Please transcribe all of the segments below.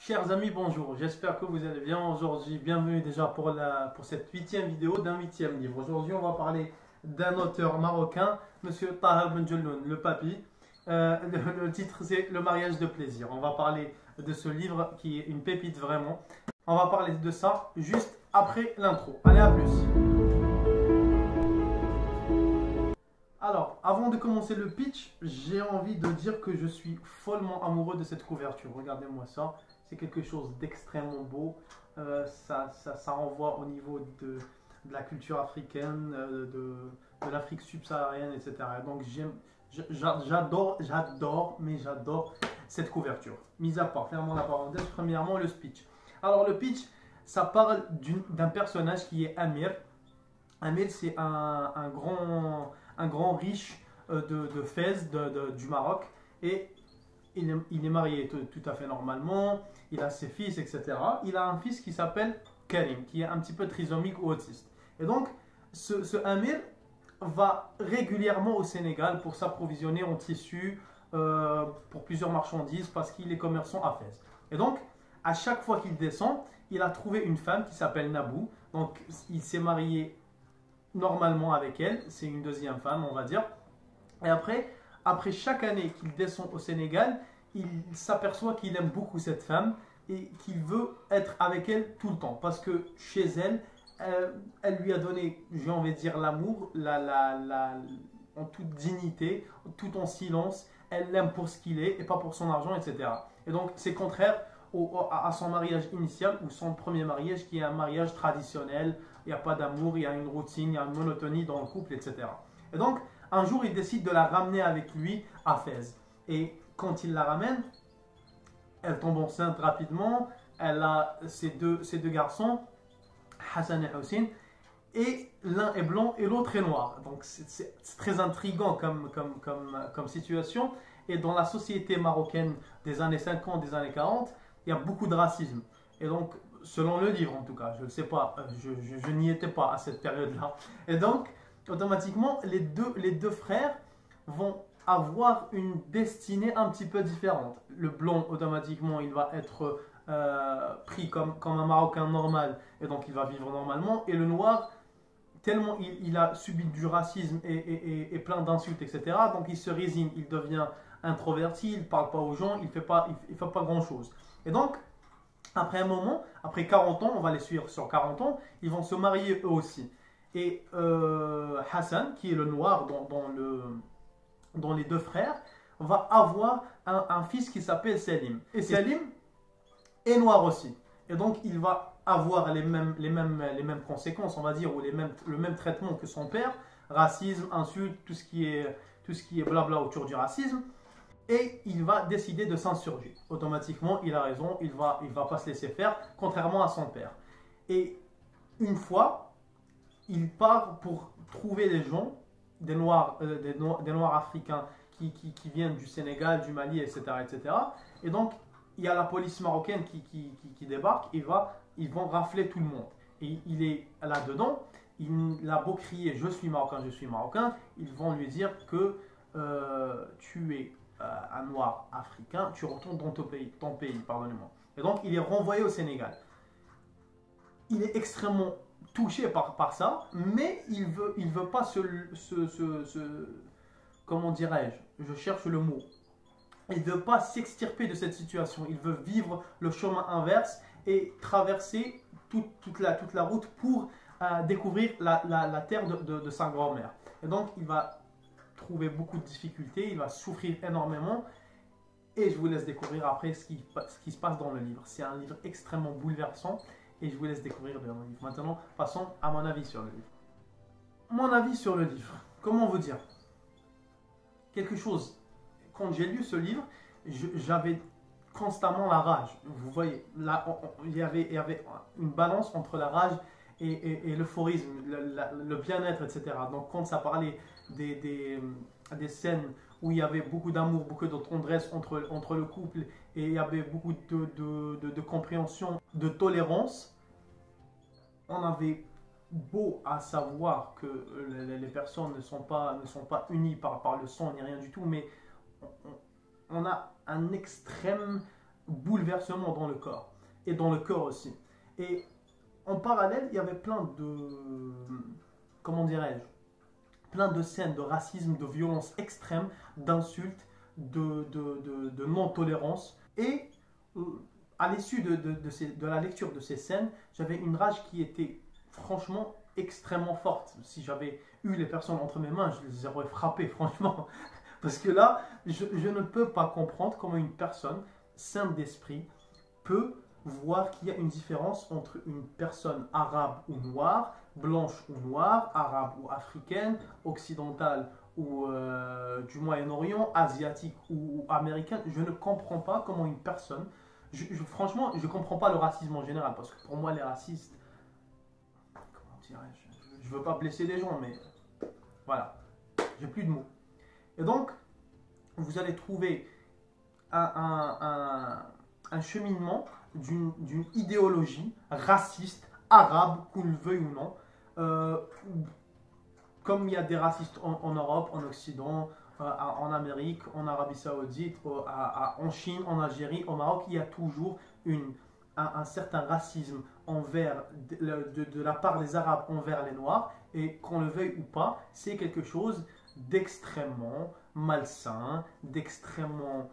Chers amis, bonjour, j'espère que vous allez bien aujourd'hui. Bienvenue déjà pour cette 8e vidéo d'un 8e livre. Aujourd'hui, on va parler d'un auteur marocain, Monsieur Tahar Ben Jelloun, le papy. Le titre, c'est Le mariage de plaisir. On va parler de ce livre qui est une pépite vraiment. On va parler de ça juste après l'intro. Allez, à plus. Alors, avant de commencer le pitch, j'ai envie de dire que je suis follement amoureux de cette couverture. Regardez-moi ça. C'est quelque chose d'extrêmement beau. Ça renvoie au niveau de la culture africaine, de l'Afrique subsaharienne, etc. Donc j'adore cette couverture. Mis à part, fermons la parenthèse, premièrement le speech. Alors le pitch, ça parle d'un personnage qui est Amir. Amir, c'est un grand riche de Fès, du Maroc. Et il est marié tout à fait normalement, il a ses fils, etc. Il a un fils qui s'appelle Karim, qui est un petit peu trisomique ou autiste. Et donc, ce Amir va régulièrement au Sénégal pour s'approvisionner en tissus pour plusieurs marchandises parce qu'il est commerçant à Fès. Et donc, à chaque fois qu'il descend, il a trouvé une femme qui s'appelle Nabou. Donc, il s'est marié normalement avec elle, c'est une deuxième femme, on va dire. Et après chaque année qu'il descend au Sénégal, il s'aperçoit qu'il aime beaucoup cette femme et qu'il veut être avec elle tout le temps. Parce que chez elle, elle lui a donné, j'ai envie de dire, l'amour, en toute dignité, tout en silence. Elle l'aime pour ce qu'il est et pas pour son argent, etc. Et donc, c'est contraire à son mariage initial ou son premier mariage qui est un mariage traditionnel. Il n'y a pas d'amour, il y a une routine, il y a une monotonie dans le couple, etc. Et donc, un jour, il décide de la ramener avec lui à Fès. Et quand il la ramène, elle tombe enceinte rapidement. Elle a ses deux garçons, Hassan et Hussein. Et l'un est blanc et l'autre est noir. Donc c'est très intriguant comme situation. Et dans la société marocaine des années 50, des années 40, il y a beaucoup de racisme. Et donc, selon le livre en tout cas, je ne sais pas, je n'y étais pas à cette période-là. Et donc, automatiquement, les deux frères vont avoir une destinée un petit peu différente. Le blond, automatiquement, il va être pris comme un Marocain normal, et donc il va vivre normalement. Et le noir, tellement il a subi du racisme et plein d'insultes, etc., donc il se résigne, il devient introverti, il ne parle pas aux gens, il ne fait pas grand-chose. Et donc, après un moment, après 40 ans, on va les suivre sur 40 ans, ils vont se marier eux aussi. Et Hassan, qui est le noir dans les deux frères, va avoir un fils qui s'appelle Salim. Et Salim est noir aussi. Et donc, il va avoir les mêmes conséquences, on va dire, ou le même traitement que son père. Racisme, insulte, tout ce qui est blabla autour du racisme. Et il va décider de s'insurger. Automatiquement, il a raison, il va pas se laisser faire, contrairement à son père. Et une fois, il part pour trouver des gens, des noirs africains qui viennent du Sénégal, du Mali, etc., etc. Et donc, il y a la police marocaine qui débarque, ils vont rafler tout le monde. Et il est là-dedans, il a beau crier « je suis marocain », ils vont lui dire que tu es un noir africain, tu retournes dans ton pays, pardonnez-moi. Et donc, il est renvoyé au Sénégal. Il est extrêmement touché par ça, mais il veut pas comment dirais-je, je cherche le mot. Il ne veut pas s'extirper de cette situation. Il veut vivre le chemin inverse et traverser toute la route pour découvrir la terre de sa grand-mère. Et donc, il va trouver beaucoup de difficultés, il va souffrir énormément. Et je vous laisse découvrir après ce qui se passe dans le livre. C'est un livre extrêmement bouleversant et je vous laisse découvrir le livre. Maintenant, passons à mon avis sur le livre. Mon avis sur le livre, comment vous dire? Quelque chose, quand j'ai lu ce livre, j'avais constamment la rage. Vous voyez, là, il y avait une balance entre la rage et l'euphorisme, le bien-être, etc. Donc quand ça parlait des scènes où il y avait beaucoup d'amour, beaucoup de tendresse entre le couple et il y avait beaucoup de compréhension, de tolérance, on avait beau à savoir que les personnes ne sont pas unies par le sang ni rien du tout, mais on a un extrême bouleversement dans le corps et dans le cœur aussi. Et en parallèle, il y avait plein de, comment dirais-je, plein de scènes de racisme, de violence extrême, d'insultes, de non-tolérance. Et à l'issue de la lecture de ces scènes, j'avais une rage qui était franchement extrêmement forte. Si j'avais eu les personnes entre mes mains, je les aurais frappées, franchement. Parce que là, je ne peux pas comprendre comment une personne sainte d'esprit peut voir qu'il y a une différence entre une personne arabe ou noire, blanche ou noire, arabe ou africaine, occidentale ou du Moyen-Orient, asiatique ou américaine. Je ne comprends pas comment une personne... franchement, je ne comprends pas le racisme en général, parce que pour moi, les racistes... Comment dirais-je? Je ne veux pas blesser les gens, mais voilà, j'ai plus de mots. Et donc, vous allez trouver un cheminement d'une idéologie raciste, arabe, qu'on le veuille ou non. Comme il y a des racistes en Europe, en Occident, en Amérique, en Arabie Saoudite, en Chine, en Algérie, au Maroc, il y a toujours un certain racisme de la part des Arabes envers les Noirs. Et qu'on le veuille ou pas, c'est quelque chose d'extrêmement malsain, d'extrêmement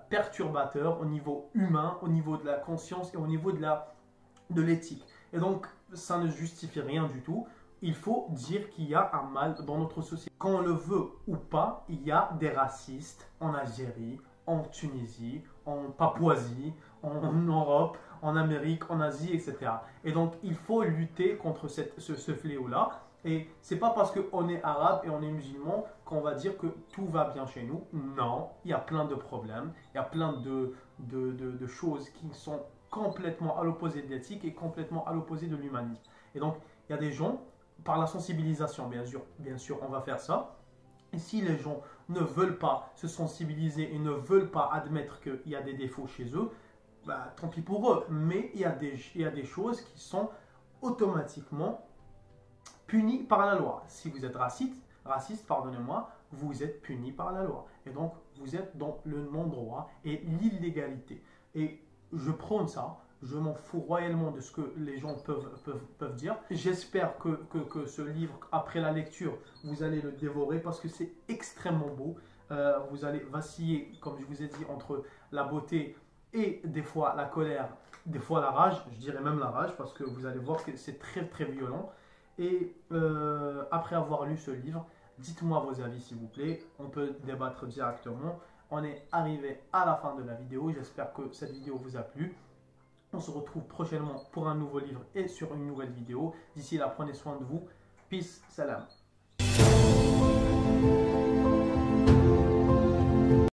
perturbateur au niveau humain, au niveau de la conscience et au niveau de l'éthique. Et donc, ça ne justifie rien du tout. Il faut dire qu'il y a un mal dans notre société. Qu'on le veut ou pas, il y a des racistes en Algérie, en Tunisie, en Papouasie, en Europe, en Amérique, en Asie, etc. Et donc, il faut lutter contre ce fléau-là. Et c'est pas parce qu'on est arabe et on est musulman qu'on va dire que tout va bien chez nous. Non, il y a plein de problèmes, il y a plein de choses qui sont complètement à l'opposé de l'éthique et complètement à l'opposé de l'humanisme. Et donc, il y a des gens, par la sensibilisation, bien sûr, on va faire ça. Et si les gens ne veulent pas se sensibiliser et ne veulent pas admettre qu'il y a des défauts chez eux, bah, tant pis pour eux. Mais il y a des choses qui sont automatiquement puni par la loi. Si vous êtes raciste, pardonnez-moi, vous êtes puni par la loi. Et donc, vous êtes dans le non-droit et l'illégalité. Et je prône ça. Je m'en fous royalement de ce que les gens peuvent dire. J'espère que ce livre, après la lecture, vous allez le dévorer parce que c'est extrêmement beau. Vous allez vaciller, comme je vous ai dit, entre la beauté et des fois la colère, des fois la rage. Je dirais même la rage parce que vous allez voir que c'est très très violent. Et après avoir lu ce livre, dites-moi vos avis s'il vous plaît. On peut débattre directement. On est arrivé à la fin de la vidéo. J'espère que cette vidéo vous a plu. On se retrouve prochainement pour un nouveau livre et sur une nouvelle vidéo. D'ici là, prenez soin de vous. Peace, salam.